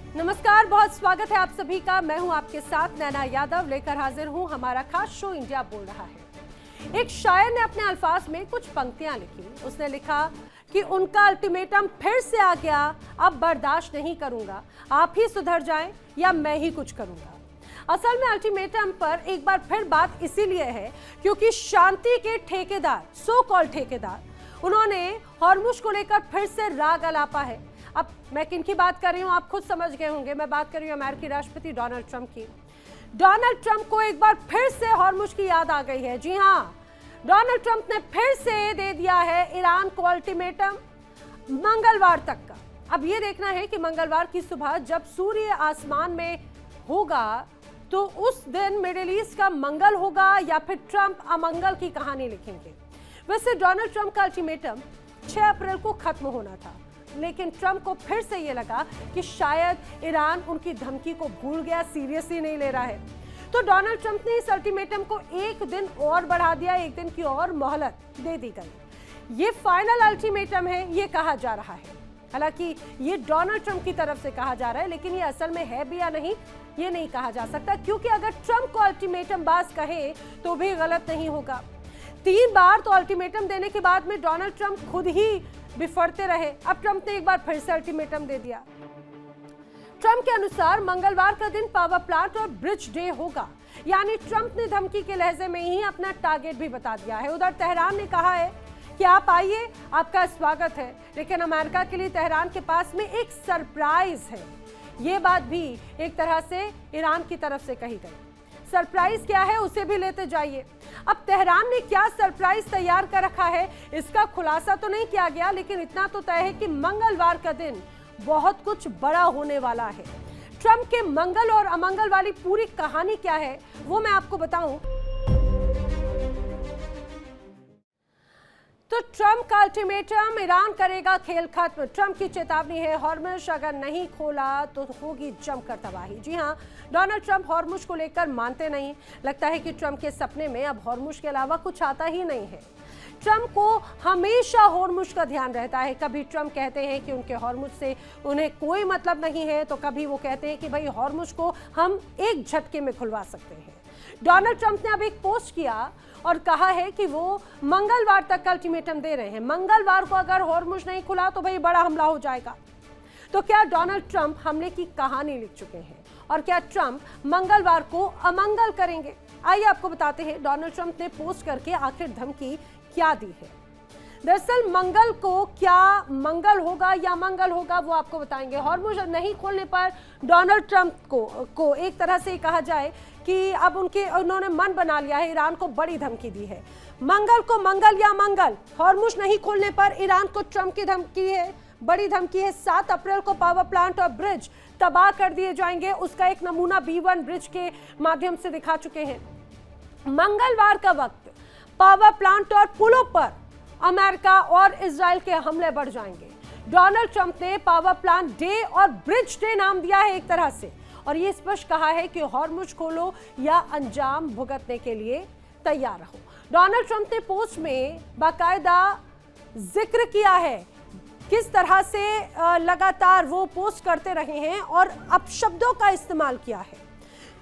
नमस्कार, बहुत स्वागत है आप सभी का। मैं हूं आपके साथ नैना यादव, लेकर हाजिर हूं हमारा खास शो इंडिया बोल रहा है। एक शायर ने अपने अल्फाज में कुछ पंक्तियां लिखी। उसने लिखा कि उनका अल्टीमेटम फिर से आ गया, अब बर्दाश्त नहीं करूंगा, आप ही सुधर जाएं या मैं ही कुछ करूंगा। असल में अल्टीमेटम पर एक बार फिर बात इसीलिए है क्योंकि शांति के ठेकेदार, सो कॉल्ड ठेकेदार, उन्होंने हॉर्मुज को लेकर फिर से राग अलापा है। अब मैं किनकी बात कर रही हूं आप खुद समझ गए होंगे। मैं बात कर रही हूं अमेरिकी राष्ट्रपति डोनाल्ड ट्रंप की। डोनाल्ड ट्रंप को एक बार फिर से हॉर्मुज की याद आ गई है। जी हां, डोनाल्ड ट्रंप ने फिर से दे दिया है ईरान को अल्टीमेटम मंगलवार तक का। अब यह देखना है कि मंगलवार की सुबह जब सूर्य आसमान में होगा तो उस दिन मिडिल ईस्ट का मंगल होगा या फिर ट्रंप अमंगल की कहानी लिखेंगे। वैसे डोनाल्ड ट्रंप का अल्टीमेटम 6 अप्रैल को खत्म होना था, लेकिन ट्रंप को फिर से ये लगा कि शायद ईरान उनकी धमकी को भूल गया, सीरियसली नहीं ले रहा है। तो डोनाल्ड ट्रंप ने इस अल्टीमेटम को एक दिन और बढ़ा दिया, एक दिन की और मोहलत दे दी गई। ये फाइनल अल्टीमेटम है, ये कहा जा रहा है। हालांकि ये डोनाल्ड ट्रंप की तरफ से कहा जा रहा है, लेकिन ये असल में है भी या नहीं ये नहीं कहा जा सकता, क्योंकि अगर ट्रंप को अल्टीमेटम बाज कहे तो भी गलत नहीं होगा। 3 बार तो अल्टीमेटम देने के बाद में डोनाल्ड ट्रंप खुद ही बिफरते रहे। अब ट्रंप ने एक बार फिर से अल्टीमेटम दे दिया। ट्रंप के अनुसार मंगलवार का दिन पावर प्लांट और ब्रिज डे होगा, यानी ट्रंप ने धमकी के लहजे में ही अपना टारगेट भी बता दिया है। उधर तेहरान ने कहा है कि आप आइए, आपका स्वागत है, लेकिन अमेरिका के लिए तेहरान के पास में एक सरप्राइज है। ये बात भी एक तरह से ईरान की तरफ से कही गई। सरप्राइज क्या है उसे भी लेते जाइए। अब तेहरान ने क्या सरप्राइज तैयार कर रखा है इसका खुलासा तो नहीं किया गया, लेकिन इतना तो तय है कि मंगलवार का दिन बहुत कुछ बड़ा होने वाला है। ट्रंप के मंगल और अमंगल वाली पूरी कहानी क्या है वो मैं आपको बताऊं तो ट्रंप का अल्टीमेटम, ईरान करेगा खेल खत्म। ट्रंप की चेतावनी है, हॉर्मुज अगर नहीं खोला तो होगी जमकर तबाही। जी हां, डोनाल्ड ट्रंप हॉर्मुज को लेकर मानते नहीं। लगता है कि ट्रंप के सपने में अब हॉर्मुज के अलावा कुछ आता ही नहीं है। ट्रंप को हमेशा हॉर्मुज का ध्यान रहता है। कभी ट्रंप कहते हैं कि उनके हॉर्मुज से उन्हें कोई मतलब नहीं है, तो कभी वो कहते हैं कि भाई हॉर्मुज को हम एक झटके में खुलवा सकते हैं। डोनाल्ड ट्रंप ने अब एक पोस्ट किया और कहा है कि वो मंगलवार तक का अल्टीमेटम दे रहे हैं। मंगलवार को अगर हॉर्मुज नहीं खुला तो भाई बड़ा हमला हो जाएगा। तो क्या डोनाल्ड ट्रंप हमले की कहानी लिख चुके हैं और क्या ट्रंप मंगलवार को अमंगल करेंगे? आइए आपको बताते हैं डोनाल्ड ट्रंप ने पोस्ट करके आखिर धमकी क्या दी है। दरअसल मंगल को क्या मंगल होगा या मंगल होगा वो आपको बताएंगे। हॉर्मुज नहीं खोलने पर डोनाल्ड ट्रंप को एक तरह से कहा जाए कि अब उन्होंने मन बना लिया है, ईरान को बड़ी धमकी दी है। मंगल को मंगल या मंगल, हॉर्मुज नहीं खोलने पर ईरान को ट्रंप की धमकी है, बड़ी धमकी है। 7 अप्रैल को पावर प्लांट और ब्रिज तबाह कर दिए जाएंगे। उसका एक नमूना B1 ब्रिज के माध्यम से दिखा चुके हैं। मंगलवार का वक्त पावर प्लांट और पुलों पर अमेरिका और इजराइल के हमले बढ़ जाएंगे। डोनाल्ड ट्रंप ने पावर प्लांट डे और ब्रिज डे नाम दिया है एक तरह से, और ये स्पष्ट कहा है कि हॉर्मुज खोलो या अंजाम भुगतने के लिए तैयार रहो। डोनाल्ड ट्रंप ने पोस्ट में बाकायदा जिक्र किया है किस तरह से लगातार वो पोस्ट करते रहे हैं और अपशब्दों का इस्तेमाल किया है।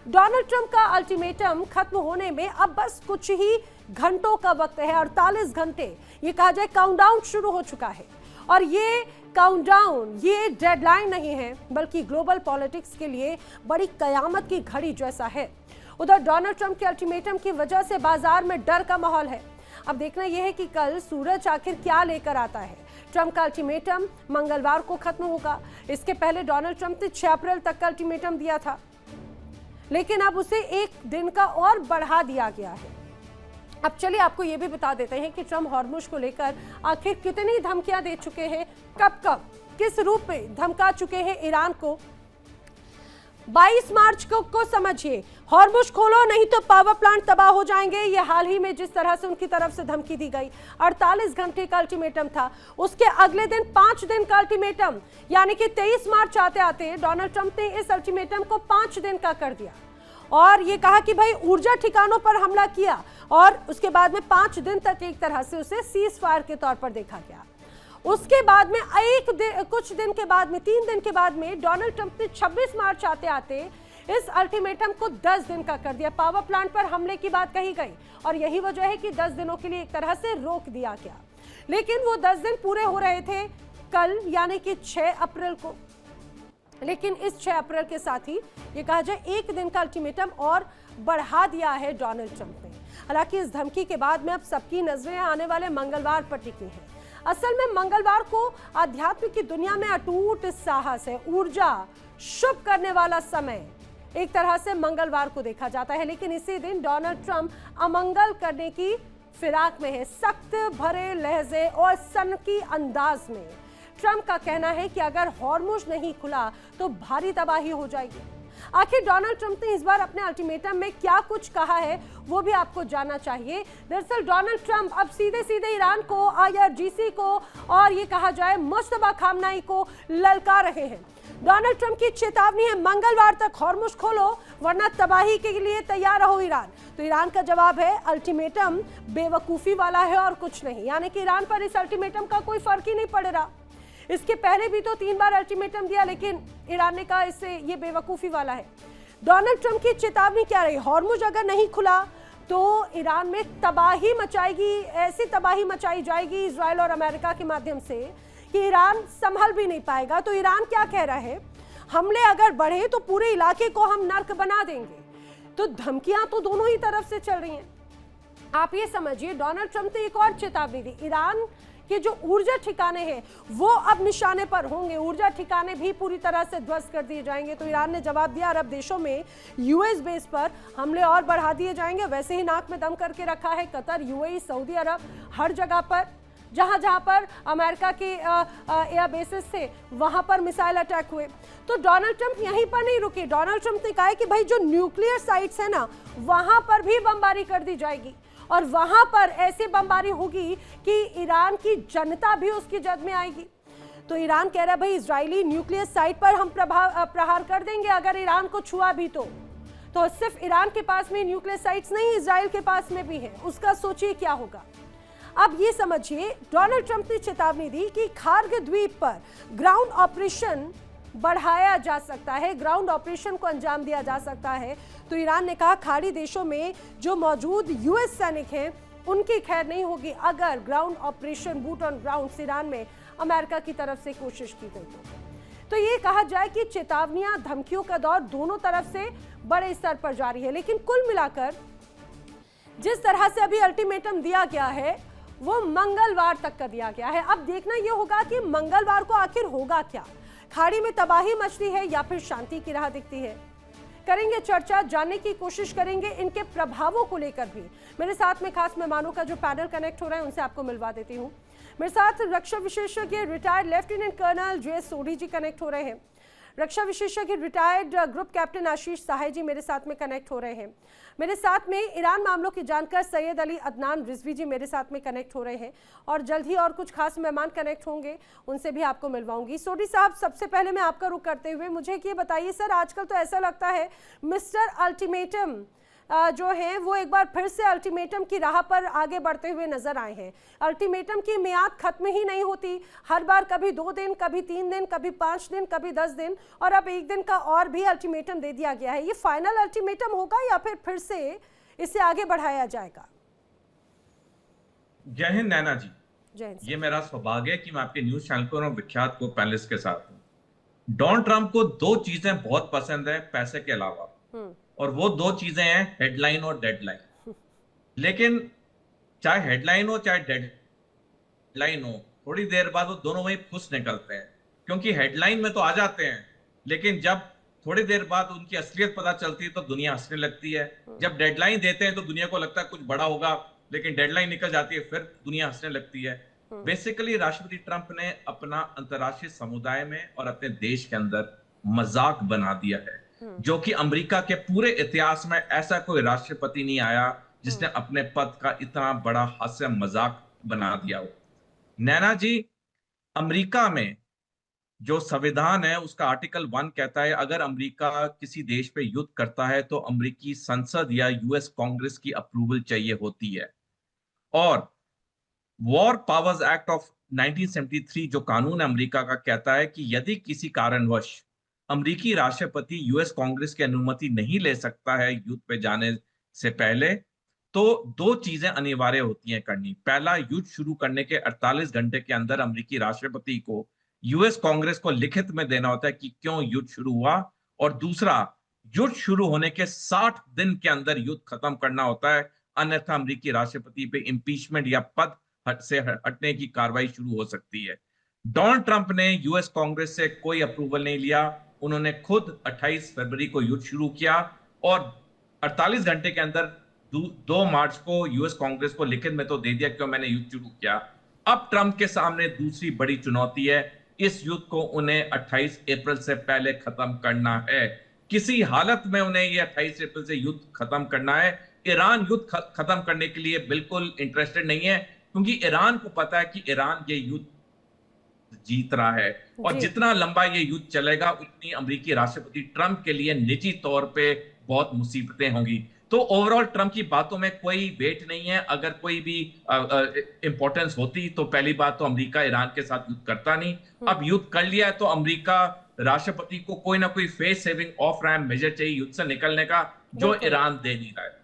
डोनाल्ड ट्रंप का अल्टीमेटम खत्म होने में अब बस कुछ ही घंटों का वक्त है। 48 घंटे, ये कहा जाए काउंटडाउन शुरू हो चुका है। और ये काउंटडाउन, ये डेडलाइन नहीं है, बल्कि ग्लोबल पॉलिटिक्स के लिए बड़ी कयामत की घड़ी जैसा है। उधर डोनाल्ड ट्रंप के अल्टीमेटम की वजह से बाजार में डर का माहौल है। अब देखना यह है कि कल सूरज आखिर क्या लेकर आता है। ट्रंप का अल्टीमेटम मंगलवार को खत्म होगा। इसके पहले डोनाल्ड ट्रंप ने 6 अप्रैल तक का अल्टीमेटम दिया था, लेकिन अब उसे एक दिन का और बढ़ा दिया गया है। अब चलिए आपको यह भी बता देते हैं कि ट्रंप हॉर्मुज को लेकर आखिर कितनी धमकियां दे चुके हैं, कब किस रूप में धमका चुके हैं ईरान को। 22 मार्च को समझिए, हॉर्मुज खोलो नहीं तो पावर प्लांट तबाह हो जाएंगे। ये हाल ही में जिस तरह से उनकी तरफ से धमकी दी गई, 48 घंटे का अल्टीमेटम था। उसके अगले दिन 5 दिन का अल्टीमेटम, यानी कि 23 मार्च आते आते डोनाल्ड ट्रंप ने इस अल्टीमेटम को 5 दिन का कर दिया और ये कहा कि भाई ऊर्जा ठिकानों पर हमला किया, और उसके बाद में 5 दिन तक एक तरह से उसे सीज फायर के तौर पर देखा गया। उसके बाद में कुछ दिन के बाद में 3 दिन के बाद में डोनाल्ड ट्रंप ने 26 मार्च आते आते इस अल्टीमेटम को 10 दिन का कर दिया। पावर प्लांट पर हमले की बात कही गई और यही वजह है कि 10 दिनों के लिए एक तरह से रोक दिया गया, लेकिन वो 10 दिन पूरे हो रहे थे कल यानी कि 6 अप्रैल को। लेकिन इस 6 अप्रैल के साथ ही ये कहा जाए 1 दिन का अल्टीमेटम और बढ़ा दिया है डोनाल्ड ट्रंप ने। हालांकि इस धमकी के बाद में अब सबकी नजरें आने वाले मंगलवार पर टिकी हैं। असल में मंगलवार को आध्यात्म की दुनिया में अटूट साहस है, ऊर्जा, शुभ करने वाला समय एक तरह से मंगलवार को देखा जाता है। लेकिन इसी दिन डोनाल्ड ट्रंप अमंगल करने की फिराक में है। सख्त भरे लहजे और सनकी अंदाज में ट्रंप का कहना है कि अगर हॉर्मुज नहीं खुला तो भारी तबाही हो जाएगी। आखिर डोनाल्ड ट्रंप ने इस बार अपने अल्टीमेटम में क्या कुछ कहा है वो भी आपको जानना चाहिए। दरअसल डोनाल्ड ट्रंप अब सीधे सीधे ईरान को, IRGC को और ये कहा जाए मुस्तफा खामनाई को ललकार रहे हैं। डोनाल्ड ट्रंप की चेतावनी है, मंगलवार तक हॉर्मुज खोलो वरना तबाही के लिए तैयार रहो ईरान। तो ईरान का जवाब है अल्टीमेटम बेवकूफी वाला है और कुछ नहीं, यानी कि ईरान पर इस अल्टीमेटम का कोई फर्क ही नहीं पड़ रहा। इसके पहले भी तो 3 बार अल्टीमेटम दिया, लेकिन ईरान ने कहा इससे ये बेवकूफी वाला है। डोनाल्ड ट्रंप की चेतावनी क्या रही, हॉर्मुज अगर नहीं खुला तो ईरान में तबाही मचाएगी, ऐसी तबाही मचाई जाएगी इजराइल और अमेरिका के माध्यम से कि ईरान संभल भी नहीं पाएगा। तो ईरान क्या कह रहा है, हमले अगर बढ़े तो पूरे इलाके को हम नर्क बना देंगे। तो धमकियां तो दोनों ही तरफ से चल रही हैं। आप ये समझिए डोनाल्ड ट्रंप ने एक और चेतावनी दी, ईरान के जो ऊर्जा ठिकाने हैं वो अब निशाने पर होंगे, ऊर्जा ठिकाने भी पूरी तरह से ध्वस्त कर दिए जाएंगे। तो ईरान ने जवाब दिया अरब देशों में US बेस पर हमले और बढ़ा दिए जाएंगे। वैसे ही नाक में दम करके रखा है कतर, UAE, सऊदी अरब, हर जगह पर जहां जहां पर अमेरिका के एयर बेसिस थे वहां पर मिसाइल अटैक हुए। तो डोनाल्ड ट्रंप यहीं पर नहीं रुके। डोनाल्ड ट्रंप ने कहा कि भाई जो न्यूक्लियर साइट्स है ना वहां पर भी बमबारी कर दी जाएगी और वहां पर ऐसी बमबारी होगी कि ईरान की जनता भी उसकी जद में आएगी। तो ईरान कह रहा है भाई इजरायली न्यूक्लियर साइट पर हम प्रहार कर देंगे अगर ईरान को छुआ भी तो सिर्फ ईरान के पास में न्यूक्लियर साइट्स नहीं, इजराइल के पास में भी है। उसका सोचिए क्या होगा। अब ये समझिए डोनाल्ड ट्रंप ने चेतावनी दी कि खार्ग द्वीप पर ग्राउंड ऑपरेशन बढ़ाया जा सकता है, ग्राउंड ऑपरेशन को अंजाम दिया जा सकता है। तो ईरान ने कहा खाड़ी देशों में जो मौजूद US सैनिक हैं उनकी खैर नहीं होगी अगर ground operation boot on ground Iran में अमेरिका की तरफ से कोशिश की गई। तो ये कहा जाए कि चेतावनियां, धमकियों का दौर दोनों तरफ से बड़े स्तर पर जारी है। लेकिन कुल मिलाकर जिस तरह से अभी अल्टीमेटम दिया गया है वो मंगलवार तक का दिया गया है। अब देखना यह होगा कि मंगलवार को आखिर होगा क्या, खाड़ी में तबाही मचती है या फिर शांति की राह दिखती है। करेंगे चर्चा, जानने की कोशिश करेंगे इनके प्रभावों को लेकर भी। मेरे साथ में खास मेहमानों का जो पैनल कनेक्ट हो रहा है उनसे आपको मिलवा देती हूँ। मेरे साथ रक्षा विशेषज्ञ retired lieutenant colonel JS Sodhi ji connect हो रहे हैं। रक्षा विशेषज्ञ रिटायर्ड ग्रुप कैप्टन आशीष साहे जी मेरे साथ में कनेक्ट हो रहे हैं। मेरे साथ में ईरान मामलों की जानकार सैयद अली अदनान रिजवी जी मेरे साथ में कनेक्ट हो रहे हैं और जल्द ही और कुछ खास मेहमान कनेक्ट होंगे, उनसे भी आपको मिलवाऊंगी। सोढ़ी साहब, सबसे पहले मैं आपका रुख करते हुए मुझे ये बताइए सर, आजकल तो ऐसा लगता है मिस्टर अल्टीमेटम जो है वो एक बार फिर से अल्टीमेटम की राह पर आगे बढ़ते हुए नजर आए हैं। अल्टीमेटम की मियाद खत्म ही नहीं होती, हर बार कभी 2 दिन, कभी 3 दिन, कभी 5 दिन, कभी 10 दिन और अब 1 दिन का और भी अल्टीमेटम दे दिया गया है। ये फाइनल अल्टीमेटम होगा या फिर से इसे आगे बढ़ाया जाएगा? जय हिंद नैना जी। ये मेरा सौभाग्य है कि मैं आपके न्यूज चैनल पर विख्यात को पैनलिस्ट के साथ हूँ। डोनाल्ड ट्रंप को 2 चीजें बहुत पसंद है पैसे के अलावा, और वो 2 चीजें हैं हेडलाइन और डेडलाइन। लेकिन चाहे हेडलाइन हो चाहे डेडलाइन हो, थोड़ी देर बाद वो दोनों वही फुस निकलते हैं, क्योंकि हेडलाइन में तो आ जाते हैं लेकिन जब थोड़ी देर बाद उनकी असलियत पता चलती है तो दुनिया हंसने लगती है। जब डेडलाइन देते हैं तो दुनिया को लगता है कुछ बड़ा होगा, लेकिन डेडलाइन निकल जाती है फिर दुनिया हंसने लगती है। बेसिकली राष्ट्रपति ट्रंप ने अपना अंतर्राष्ट्रीय समुदाय में और अपने देश के अंदर मजाक बना दिया है, जो कि अमेरिका के पूरे इतिहास में ऐसा कोई राष्ट्रपति नहीं आया जिसने अपने पद का इतना बड़ा हास्य मजाक बना दिया हो। नैना जी, अमेरिका में जो संविधान है उसका आर्टिकल 1 कहता है अगर अमेरिका किसी देश पे युद्ध करता है तो अमेरिकी संसद या US कांग्रेस की अप्रूवल चाहिए होती है। और वॉर पावर्स एक्ट ऑफ 1973 जो कानून अमेरिका का कहता है कि यदि किसी कारणवश अमेरिकी राष्ट्रपति यूएस कांग्रेस की अनुमति नहीं ले सकता है युद्ध पे जाने से पहले, तो दो चीजें अनिवार्य होती हैं करनी। पहला, युद्ध शुरू करने के 48 घंटे के अंदर अमेरिकी राष्ट्रपति को यूएस कांग्रेस को लिखित में देना होता है कि क्यों युद्ध शुरू हुआ, और दूसरा, युद्ध शुरू होने के 60 दिन के अंदर युद्ध खत्म करना होता है, अन्यथा अमेरिकी राष्ट्रपति पे इम्पीचमेंट या पद से हटने की कार्रवाई शुरू हो सकती है। डोनाल्ड ट्रंप ने यूएस कांग्रेस से कोई अप्रूवल नहीं लिया। उन्होंने खुद 28 फरवरी को युद्ध शुरू किया और 48 घंटे के अंदर 2 मार्च को यूएस कांग्रेस को लिखित में तो दे दिया क्यों मैंने युद्ध शुरू किया। अब ट्रंप के सामने दूसरी बड़ी चुनौती है, इस युद्ध को उन्हें 28 अप्रैल से पहले खत्म करना है। किसी हालत में उन्हें यह 28 अप्रैल से युद्ध खत्म करना है। ईरान युद्ध खत्म करने के लिए बिल्कुल इंटरेस्टेड नहीं है, क्योंकि ईरान को पता है कि ईरान ये युद्ध जीत रहा है, और जितना लंबा ये युद्ध चलेगा उतनी अमेरिकी राष्ट्रपति ट्रंप के लिए निजी तौर पे बहुत मुसीबतें होंगी। तो ओवरऑल ट्रंप की बातों में कोई वेट नहीं है। अगर कोई भी इंपॉर्टेंस होती तो पहली बात तो अमेरिका ईरान के साथ युद्ध करता नहीं। अब युद्ध कर लिया तो अमेरिका राष्ट्रपति को कोई ना कोई face saving off ramp measure चाहिए युद्ध से निकलने का, जो ईरान दे नहीं रहा है।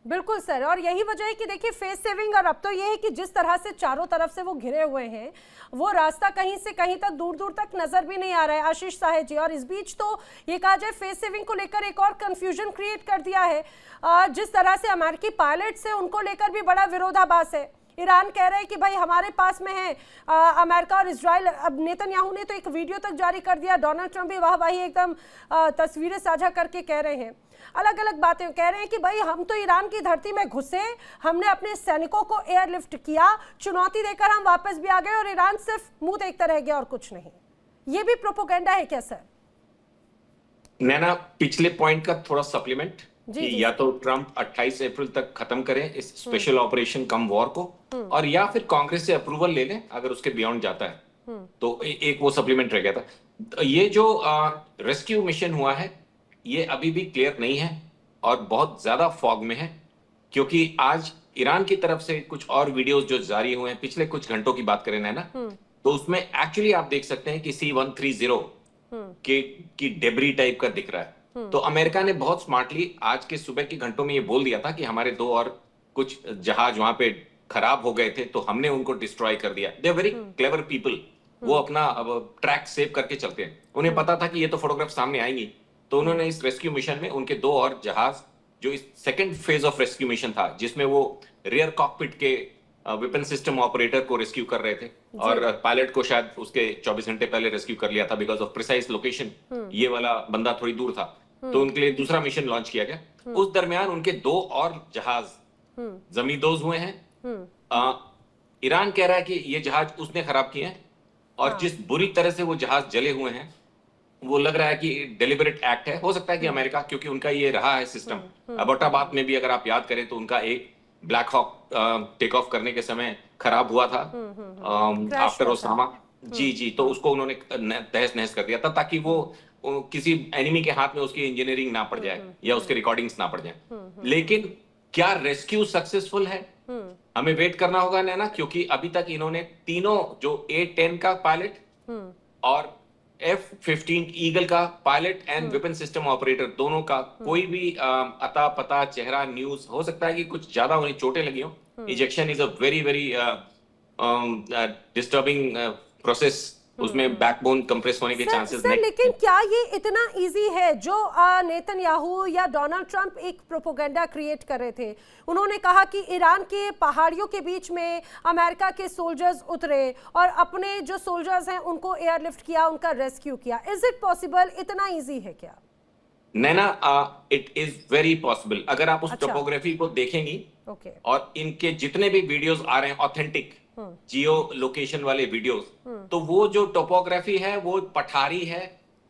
बिल्कुल सर, और यही वजह है कि देखिए फेस सेविंग, और अब तो ये है कि जिस तरह से चारों तरफ से वो घिरे हुए हैं वो रास्ता कहीं से कहीं तक दूर दूर तक नजर भी नहीं आ रहा है आशीष साहे जी। और इस बीच तो ये कहा जाए फेस सेविंग को लेकर एक और कंफ्यूजन क्रिएट कर दिया है। जिस तरह से अमेरिकी पायलट्स है उनको लेकर भी बड़ा विरोधाभास है। ईरान कह रहे हैं कि भाई हमारे पास में है अमेरिका और इजराइल। अब नेतन्याहू ने तो एक वीडियो तक जारी कर दिया, डोनाल्ड ट्रंप भी वाही एकदम तस्वीरें साझा करके कह रहे हैं, अलग अलग बातें कह रहे हैं कि भाई हम तो ईरान की धरती में घुसे, हमने अपने सैनिकों को एयरलिफ्ट किया, चुनौती देकर हम वापस भी आ गए और ईरान सिर्फ मुंह देखता रह गया और कुछ नहीं। ये भी प्रोपोगेंडा है क्या सर? नैना, पिछले पॉइंट का थोड़ा सप्लीमेंट कि या तो ट्रंप 28 अप्रैल तक खत्म करें इस स्पेशल ऑपरेशन कम वॉर को, और या फिर कांग्रेस से अप्रूवल ले लें अगर उसके बियॉन्ड जाता है तो एक वो सप्लीमेंट रह गया था। ये जो रेस्क्यू मिशन हुआ है ये अभी भी क्लियर नहीं है और बहुत ज्यादा फॉग में है, क्योंकि आज ईरान की तरफ से कुछ और वीडियोस जो जारी हुए हैं पिछले कुछ घंटों की बात करें ना, तो उसमें एक्चुअली आप देख सकते हैं कि C-130 की डेब्री टाइप का दिख रहा है। तो अमेरिका ने बहुत स्मार्टली आज के सुबह के घंटों में ये बोल दिया था कि हमारे 2 और कुछ जहाज वहां पे खराब हो गए थे तो हमने उनको डिस्ट्रॉय कर दिया। They are very clever people, वो अपना ट्रैक सेव करके चलते हैं। उन्हें पता था कि ये तो फोटोग्राफ सामने आएंगी, तो उन्होंने इस रेस्क्यू मिशन में उनके 2 और जहाज, जो इस second phase of rescue mission था जिसमें वो रियर कॉकपिट के वेपन सिस्टम ऑपरेटर को रेस्क्यू कर रहे थे और पायलट को शायद उसके 24 घंटे पहले रेस्क्यू कर लिया था बिकॉज ऑफ प्रिसाइज लोकेशन, ये वाला बंदा थोड़ी दूर था, तो उनके लिए दूसरा मिशन लॉन्च किया गया। उस दरमियान उनके 2 और जहाज जमींदोज हुए हैं। ईरान कह रहा है कि ये जहाज उसने खराब किए हैं, और जिस बुरी तरह से वो जहाज जले हुए हैं वो लग रहा है कि डेलिबरेट एक्ट है। हो सकता है कि अमेरिका, क्योंकि उनका ये रहा है सिस्टम, अबोटाबाद में भी अगर आप याद करें तो उनका एक ब्लैक हॉक टेक ऑफ करने के समय खराब हुआ था आफ्टर ओसामा जी, तो उसको उन्होंने तहस नहस कर दिया था ताकि वो किसी एनिमी के हाथ में उसकी इंजीनियरिंग ना पड़ जाए या उसके रिकॉर्डिंग्स ना पड़ जाए। लेकिन क्या रेस्क्यू सक्सेसफुल है, हमें वेट करना होगा ना, क्योंकि अभी तक इन्होंने तीनों, जो A-10 का पायलट और F-15 ईगल का pilot and weapon system operator, दोनों का कोई भी अता पता चेहरा न्यूज, हो सकता है कि कुछ ज्यादा उन्हें चोटें लगी हो। Ejection is a very very disturbing process, उसमें बैकबोन कंप्रेस होने के चांसेस नहीं। लेकिन क्या ये इतना इजी है जो नेतन्याहू या डोनाल्ड ट्रंप एक प्रोपोगेंडा क्रिएट कर रहे थे? उन्होंने कहा कि ईरान के पहाड़ियों के बीच में अमेरिका के सोल्जर्स उतरे और अपने जो सोल्जर्स हैं उनको एयरलिफ्ट किया, उनका रेस्क्यू किया। Is it possible? इतना इजी है क्या? नैना, इट इज वेरी पॉसिबल। अगर आप उस टोपोग्राफी को देखेंगी और इनके जितने भी वीडियोस आ रहे हैं ऑथेंटिक जियो लोकेशन वाले वीडियोस, तो वो जो टोपोग्राफी है वो पठारी है,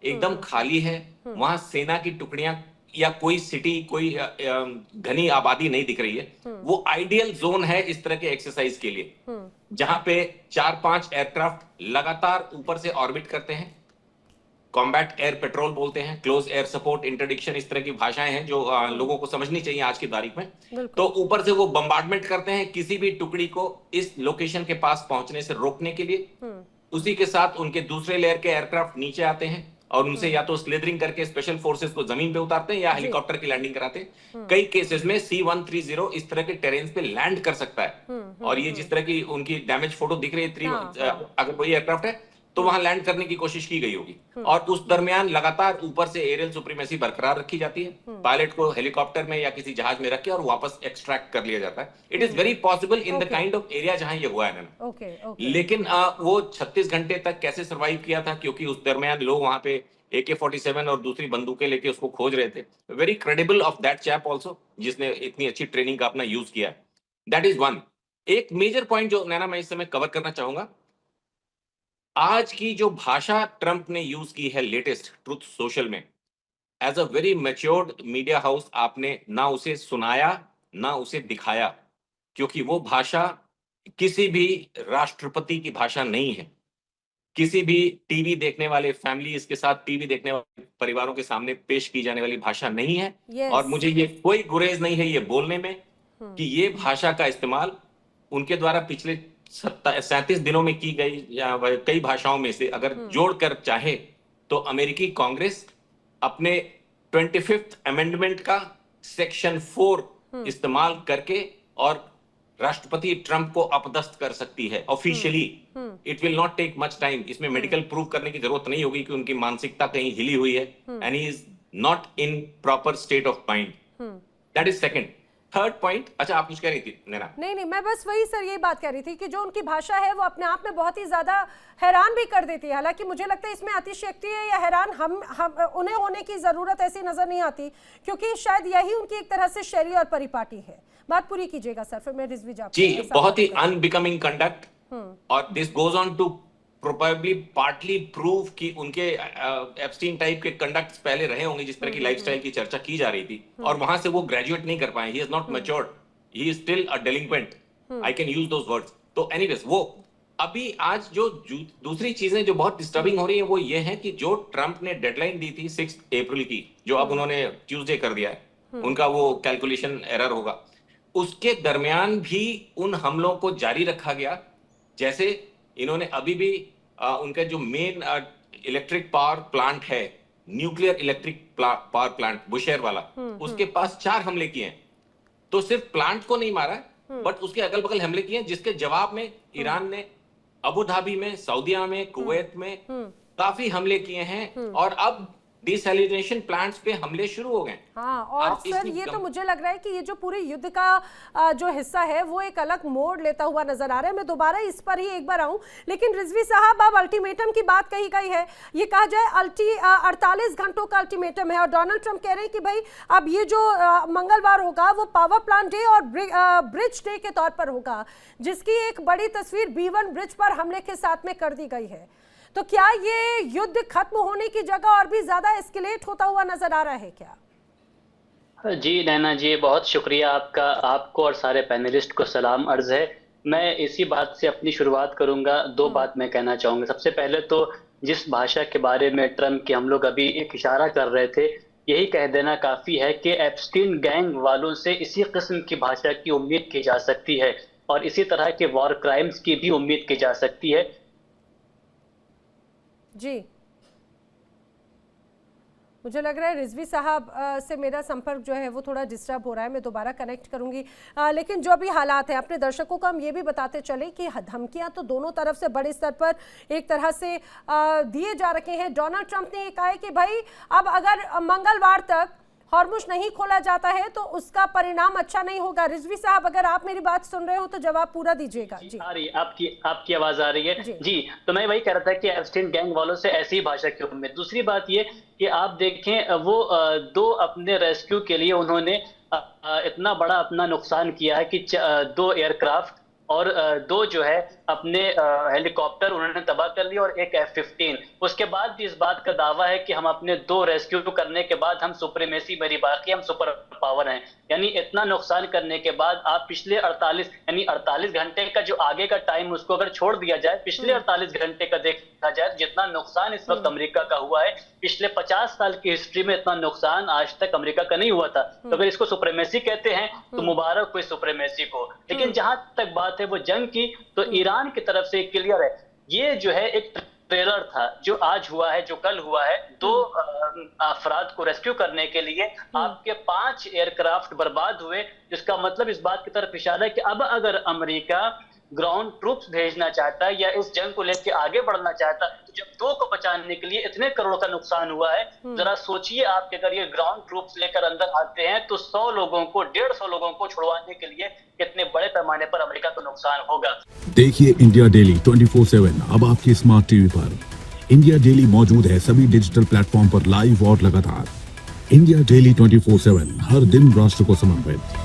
एकदम खाली है, वहां सेना की टुकड़ियां या कोई सिटी, कोई घनी आबादी नहीं दिख रही है। वो आइडियल जोन है इस तरह के एक्सरसाइज के लिए, जहां पे 4-5 एयरक्राफ्ट लगातार ऊपर से ऑर्बिट करते हैं कॉम्बैट एयर पेट्रोल बोलते हैं, क्लोज एयर सपोर्ट इंटरडिक्शन, इस तरह की भाषाएं हैं जो लोगों को समझनी चाहिए आज की तारीख में। तो ऊपर से वो बम्बार्डमेंट करते हैं किसी भी टुकड़ी को इस लोकेशन के पास पहुंचने से रोकने के लिए। उसी के साथ उनके दूसरे लेयर के एयरक्राफ्ट नीचे आते हैं और उनसे या तो स्लेदरिंग करके स्पेशल फोर्सेस को जमीन पे उतारते हैं या हेलीकॉप्टर की लैंडिंग कराते हैं। कई केसेस में C-130 इस तरह के टेरेन पे लैंड कर सकता है। और ये जिस तरह की उनकी डैमेज फोटो दिख रही है, अगर कोई एयरक्राफ्ट है तो वहां लैंड करने की कोशिश की गई होगी। और उस दरमियान लगातार ऊपर से एरियल सुप्रीमेसी बरकरार रखी जाती है। पायलट को हेलीकॉप्टर में या किसी जहाज में रख के और वापस एक्सट्रैक्ट कर लिया जाता है। It is very possible in the kind of area जहां ये हुआ है ना। लेकिन वो 36 घंटे तक कैसे सर्वाइव किया था, क्योंकि उस दरमियान लोग वहां पे AK-47 और दूसरी बंदूकें लेके उसको खोज रहे थे। Very credible of that chap also, जिसने इतनी अच्छी ट्रेनिंग का अपना यूज किया है। That is one. एक मेजर पॉइंट जो नैना मैं इस समय कवर करना चाहूंगा, आज की जो भाषा ट्रंप ने यूज की है लेटेस्ट ट्रुथ सोशल में, as a very matured media house आपने ना उसे सुनाया ना उसे दिखाया, क्योंकि वो भाषा किसी भी राष्ट्रपति की भाषा नहीं है। किसी भी टीवी देखने वाले फैमिलीज के साथ टीवी देखने वाले परिवारों के सामने पेश की जाने वाली भाषा नहीं है। और मुझे ये कोई गुरेज नहीं है ये बोलने में कि ये भाषा का इस्तेमाल उनके द्वारा पिछले 37 दिनों में की गई या कई भाषाओं में से अगर जोड़कर चाहे तो अमेरिकी कांग्रेस अपने 25th अमेंडमेंट का सेक्शन 4 इस्तेमाल करके और राष्ट्रपति ट्रंप को अपदस्थ कर सकती है officially. It will not take much time. इसमें मेडिकल प्रूफ करने की जरूरत नहीं होगी कि उनकी मानसिकता कहीं हिली हुई है and he is not in proper state of mind. That is second. Third point, अच्छा आप कुछ कह रही थी नैना? नहीं, मैं बस वही सर यही बात कह रही थी कि जो उनकी भाषा है वो अपने आप में बहुत ही ज्यादा हैरान भी कर देती है। हालांकि मुझे लगता है इसमें अतिशयोक्ति है या हैरान हम उन्हें होने की जरूरत ऐसी नजर नहीं आती, क्योंकि शायद यही उनकी एक तरह से शैली और परिपाटी है। बात पूरी कीजिएगा सर, फिर मैं रिजवी जी। बहुत ही अनबिकमिंग कंडक्ट, और this goes on to probably partly prove कि उनके एप्स्टीन टाइप के कंडक्ट्स पहले रहे होंगे, जिस तरह की लाइफस्टाइल की चर्चा की जा रही थी, और वहां से वो ग्रेजुएट नहीं कर पाए। He is not matured, he is still a delinquent, I can use those words. तो एनीवेज, वो अभी आज जो दूसरी चीजें जो बहुत डिस्टर्बिंग हो रही है वो ये है कि जो ट्रंप ने डेडलाइन दी थी 6 अप्रैल की, जो अब उन्होंने ट्यूसडे कर दिया है, उनका वो कैलकुलेशन एरर होगा, उसके दरमियान भी उन हमलों को जारी रखा गया। जैसे इन्होंने अभी भी उनका जो मेन इलेक्ट्रिक पावर प्लांट है, न्यूक्लियर इलेक्ट्रिक पावर प्लांट बुशेयर वाला, उसके पास 4 हमले किए हैं। तो सिर्फ प्लांट को नहीं मारा, बट उसके अगल बगल हमले किए हैं, जिसके जवाब में ईरान ने अबू धाबी में, सऊदीया में, कुवैत में काफी हमले किए हैं, और अब डिसैलिनेशन प्लांट्स पे हमले शुरू हो गए। हाँ, और सर ये तो मुझे लग रहा है कि ये जो पूरे युद्ध का जो हिस्सा है वो एक अलग मोड़ लेता हुआ नजर आ रहा है। मैं दोबारा इस पर ही एक बार आऊं, लेकिन रिजवी साहब अब अल्टीमेटम की बात कही गई है, ये कहा जाए 48 घंटों का अल्टीमेटम है, और डोनाल्ड ट्रंप कह रहे हैं कि भाई अब ये जो मंगलवार होगा वो पावर प्लांट डे और ब्रिज डे के तौर पर होगा, जिसकी एक बड़ी तस्वीर B1 ब्रिज पर हमले के साथ में कर दी गई है। तो क्या ये युद्ध खत्म होने की जगह और भी ज्यादा एस्केलेट होता हुआ नजर आ रहा है क्या? जी नैना जी, बहुत शुक्रिया आपका। आपको और सारे पैनलिस्ट को सलाम अर्ज है। मैं इसी बात से अपनी शुरुआत करूंगा। 2 बात मैं कहना चाहूंगा। सबसे पहले तो जिस भाषा के बारे में ट्रंप के हम लोग अभी एक इशारा कर रहे थे, यही कह देना काफी है कि एप्स्टीन गैंग वालों से इसी किस्म की भाषा की उम्मीद की जा सकती है, और इसी तरह के वॉर क्राइम्स की भी उम्मीद की जा सकती है। जी, मुझे लग रहा है रिजवी साहब से मेरा संपर्क जो है वो थोड़ा डिस्टर्ब हो रहा है, मैं दोबारा कनेक्ट करूंगी। लेकिन जो भी हालात है, अपने दर्शकों को हम ये भी बताते चले कि धमकियां तो दोनों तरफ से बड़े स्तर पर एक तरह से दिए जा रखे हैं। डोनाल्ड ट्रंप ने ये कहा है कि भाई अब अगर मंगलवार तक हॉर्मुज नहीं खोला जाता है तो उसका परिणाम अच्छा नहीं होगा। रिजवी साहब, अगर आप मेरी बात सुन रहे हो तो जवाब पूरा दीजिएगा। जी, आ रही आपकी आवाज आ रही है जी। तो मैं वही कह रहा था कि एप्स्टीन गैंग वालों से ऐसी भाषा की उम्मीद। दूसरी बात ये कि आप देखें, वो 2 अपने रेस्क्यू के लिए उन्होंने इतना बड़ा अपना नुकसान किया है कि 2 एयरक्राफ्ट और 2 जो है अपने हेलीकॉप्टर उन्होंने तबाह कर लिया और एक F-15। उसके बाद भी इस बात का दावा है कि हम अपने 2 रेस्क्यू करने के बाद हम सुप्रीमेसी मेरी बाकी हम सुपर पावर हैं। यानी इतना नुकसान करने के बाद आप पिछले 48 घंटे का जो आगे का टाइम उसको अगर छोड़ दिया जाए, पिछले 48 घंटे का देखा जाए जितना नुकसान इस वक्त अमेरिका का हुआ है, पिछले 50 साल की हिस्ट्री में इतना नुकसान आज तक अमेरिका का नहीं हुआ था। तो अगर इसको सुप्रीमेसी कहते हैं तो मुबारक हो इस सुप्रीमेसी को। लेकिन जहां तक बात है वो जंग की, तो ईरान की तरफ से क्लियर है, ये जो है एक ट्रेलर था जो आज हुआ है, जो कल हुआ है। 2 अफराद को रेस्क्यू करने के लिए आपके 5 एयरक्राफ्ट बर्बाद हुए, जिसका मतलब इस बात की तरफ इशारा है कि अब अगर अमेरिका ग्राउंड ट्रूप्स भेजना चाहता है या इस जंग को लेकर आगे बढ़ना चाहता है, तो जब 2 को बचाने के लिए इतने करोड़ का नुकसान हुआ है, जरा सोचिए आप कि अगर ये ग्राउंड ट्रूप्स लेकर अंदर आते हैं तो 100 लोगों को 150 लोगों को छुड़वाने के लिए कितने बड़े पैमाने पर अमेरिका को नुकसान होगा। देखिए इंडिया डेली 24/7 अब आपकी स्मार्ट टीवी पर। इंडिया डेली मौजूद है सभी डिजिटल प्लेटफॉर्म पर लाइव और लगातार। इंडिया डेली 24/7 हर दिन राष्ट्र को समर्पित।